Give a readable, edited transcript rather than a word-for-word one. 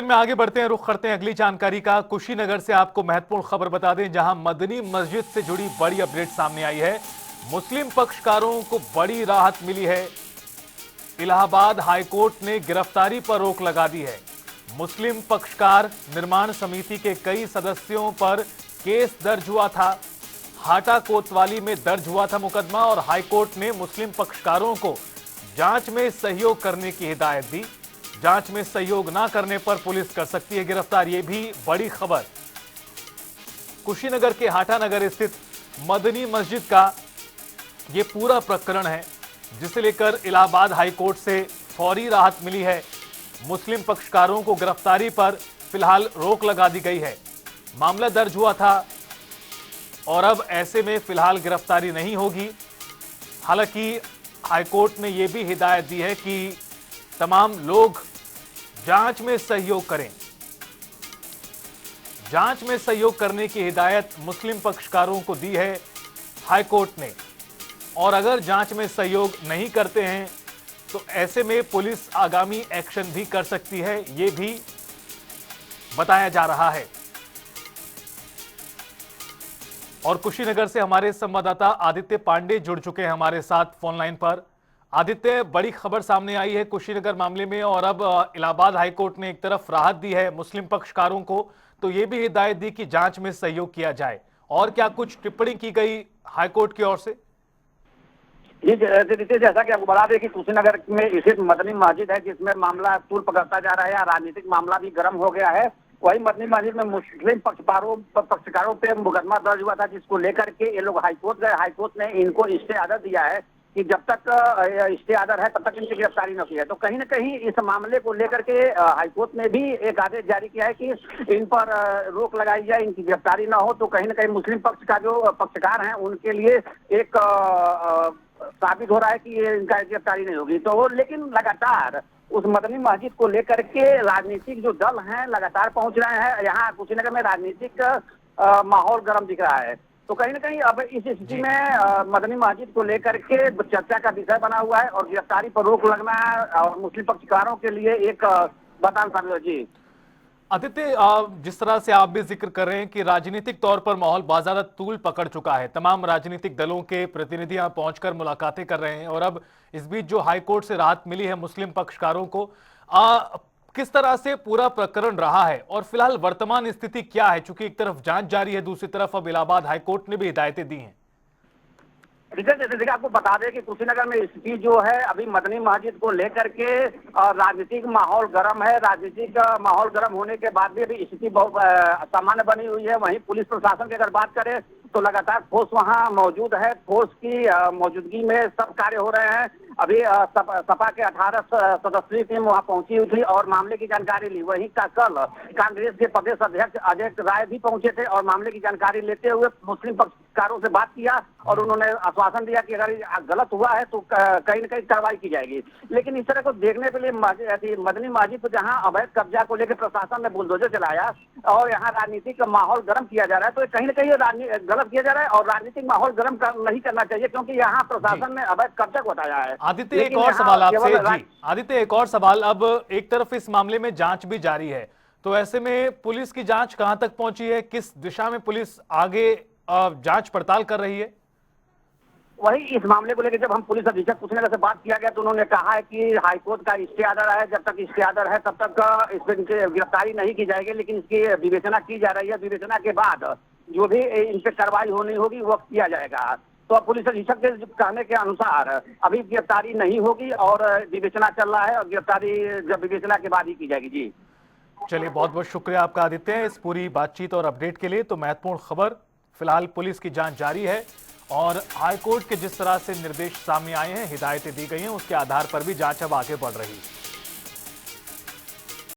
में आगे बढ़ते हैं, रुख करते हैं अगली जानकारी का। कुशीनगर से आपको महत्वपूर्ण खबर बता दें, जहां मदनी मस्जिद से जुड़ी बड़ी अपडेट सामने आई है। मुस्लिम पक्षकारों को बड़ी राहत मिली है। इलाहाबाद हाईकोर्ट ने गिरफ्तारी पर रोक लगा दी है। मुस्लिम पक्षकार निर्माण समिति के कई सदस्यों पर केस दर्ज हुआ था। हाटा कोतवाली में दर्ज हुआ था मुकदमा और हाईकोर्ट ने मुस्लिम पक्षकारों को जांच में सहयोग करने की हिदायत दी। जांच में सहयोग ना करने पर पुलिस कर सकती है गिरफ्तार। यह भी बड़ी खबर। कुशीनगर के हाटा नगर स्थित मदनी मस्जिद का यह पूरा प्रकरण है, जिसे लेकर इलाहाबाद हाईकोर्ट से फौरी राहत मिली है। मुस्लिम पक्षकारों को गिरफ्तारी पर फिलहाल रोक लगा दी गई है। मामला दर्ज हुआ था और अब ऐसे में फिलहाल गिरफ्तारी नहीं होगी। हालांकि हाईकोर्ट ने यह भी हिदायत दी है कि तमाम लोग जांच में सहयोग करें। जांच में सहयोग करने की हिदायत मुस्लिम पक्षकारों को दी है हाईकोर्ट ने, और अगर जांच में सहयोग नहीं करते हैं तो ऐसे में पुलिस आगामी एक्शन भी कर सकती है, यह भी बताया जा रहा है। और कुशीनगर से हमारे संवाददाता आदित्य पांडे जुड़ चुके हैं हमारे साथ फोन लाइन पर। आदित्य, बड़ी खबर सामने आई है कुशीनगर मामले में, और अब इलाहाबाद हाईकोर्ट ने एक तरफ राहत दी है मुस्लिम पक्षकारों को, तो यह भी हिदायत दी कि जांच में सहयोग किया जाए। और क्या कुछ टिप्पणी की गई हाईकोर्ट की ओर से? जी जैसा कि आपको बता दें कि कुशीनगर में स्थित मदनी मस्जिद है, जिसमें मामला तूल पकड़ता जा रहा है। राजनीतिक मामला भी गर्म हो गया है। वही मदनी मस्जिद में मुस्लिम पक्षकारों पे मुकदमा दर्ज हुआ था, जिसको लेकर के ये लोग हाईकोर्ट गए। हाईकोर्ट ने इनको स्टे आदेश दिया है कि जब तक स्टे आदेश है तब तक इनकी गिरफ्तारी न की है। तो कहीं न कहीं इस मामले को लेकर के हाईकोर्ट ने भी एक आदेश जारी किया है कि इन पर रोक लगाई जाए, इनकी गिरफ्तारी न हो। तो कहीं न कहीं मुस्लिम पक्ष का जो पक्षकार हैं उनके लिए एक साबित हो रहा है कि ये इनका गिरफ्तारी नहीं होगी। तो लेकिन लगातार उस मदनी मस्जिद को लेकर के राजनीतिक जो दल हैं लगातार पहुंच रहे हैं। यहाँ कुशीनगर में राजनीतिक माहौल गर्म दिख रहा है। तो कहीं ना कहीं अब इस स्थिति में मदनी मस्जिद को लेकर के चर्चा का विषय बना हुआ है और गिरफ्तारी पर रोक लगना और मुस्लिम पक्षकारों के लिए एक वरदान साबित है। जी आदित्य, जिस तरह से आप भी जिक्र कर रहे हैं कि राजनीतिक तौर पर माहौल बहुत ज्यादा तूल पकड़ चुका है, तमाम राजनीतिक दलों के प्रतिनिधि यहां पहुंचकर मुलाकातें कर रहे हैं, और अब इस बीच जो हाईकोर्ट से राहत मिली है मुस्लिम पक्षकारों को, किस तरह से पूरा प्रकरण रहा है और फिलहाल वर्तमान स्थिति क्या है? चूंकि एक तरफ जांच जारी है, दूसरी तरफ अब इलाहाबाद हाईकोर्ट ने भी हिदायतें दी हैं। देखिए आपको बता दें कि कुशीनगर में स्थिति जो है अभी मदनी मस्जिद को लेकर के राजनीतिक माहौल गर्म है। राजनीतिक माहौल गर्म होने के बाद भी अभी स्थिति बहुत सामान्य बनी हुई है। वहीं पुलिस प्रशासन की अगर बात करें तो लगातार फोर्स वहां मौजूद है। फोर्स की मौजूदगी में सब कार्य हो रहे हैं। अभी सपा के 18 सदस्यीय टीम वहां पहुंची हुई थी और मामले की जानकारी ली। वहीं का कल कांग्रेस के प्रदेश अध्यक्ष अजय राय भी पहुंचे थे और मामले की जानकारी लेते हुए मुस्लिम पक्षकारों से बात किया और उन्होंने आश्वासन दिया कि अगर गलत हुआ है तो कहीं न कहीं कार्रवाई की जाएगी। लेकिन इस तरह को देखने के लिए मदनी मस्जिद जहां अवैध कब्जा को लेकर प्रशासन ने बुलडोजर चलाया और यहाँ राजनीतिक माहौल गर्म किया जा रहा है, तो कहीं न कहीं गलत किया जा रहा है और राजनीतिक माहौल गर्म नहीं करना चाहिए, क्योंकि यहाँ प्रशासन ने अवैध कब्जा को हटाया है। आदित्य, एक और सवाल आपसे जी। आदित्य, एक और सवाल। अब एक तरफ इस मामले में जांच भी जारी है, तो ऐसे में पुलिस की जांच कहां तक पहुंची है? किस दिशा में पुलिस आगे जांच पड़ताल कर रही है? वही इस मामले को लेकर जब हम पुलिस अधीक्षक कुशीनगर से बात किया गया तो उन्होंने कहा है कि हाईकोर्ट का स्टे आर्डर है, जब तक स्टे आर्डर है तब तक इस पर गिरफ्तारी नहीं की जाएगी, लेकिन इसकी विवेचना की जा रही है। विवेचना के बाद जो भी इन पे कार्रवाई होनी होगी वो किया जाएगा। तो पुलिस अधीक्षक के कहने के अनुसार अभी गिरफ्तारी नहीं होगी और विवेचना चल रहा है और गिरफ्तारी जब विवेचना के बाद ही की जाएगी। जी चलिए, बहुत बहुत शुक्रिया आपका आदित्य इस पूरी बातचीत और अपडेट के लिए। तो महत्वपूर्ण खबर, फिलहाल पुलिस की जांच जारी है और हाईकोर्ट के जिस तरह से निर्देश सामने आए हैं, हिदायतें दी गई हैं, उसके आधार पर भी जांच अब आगे बढ़ रही है।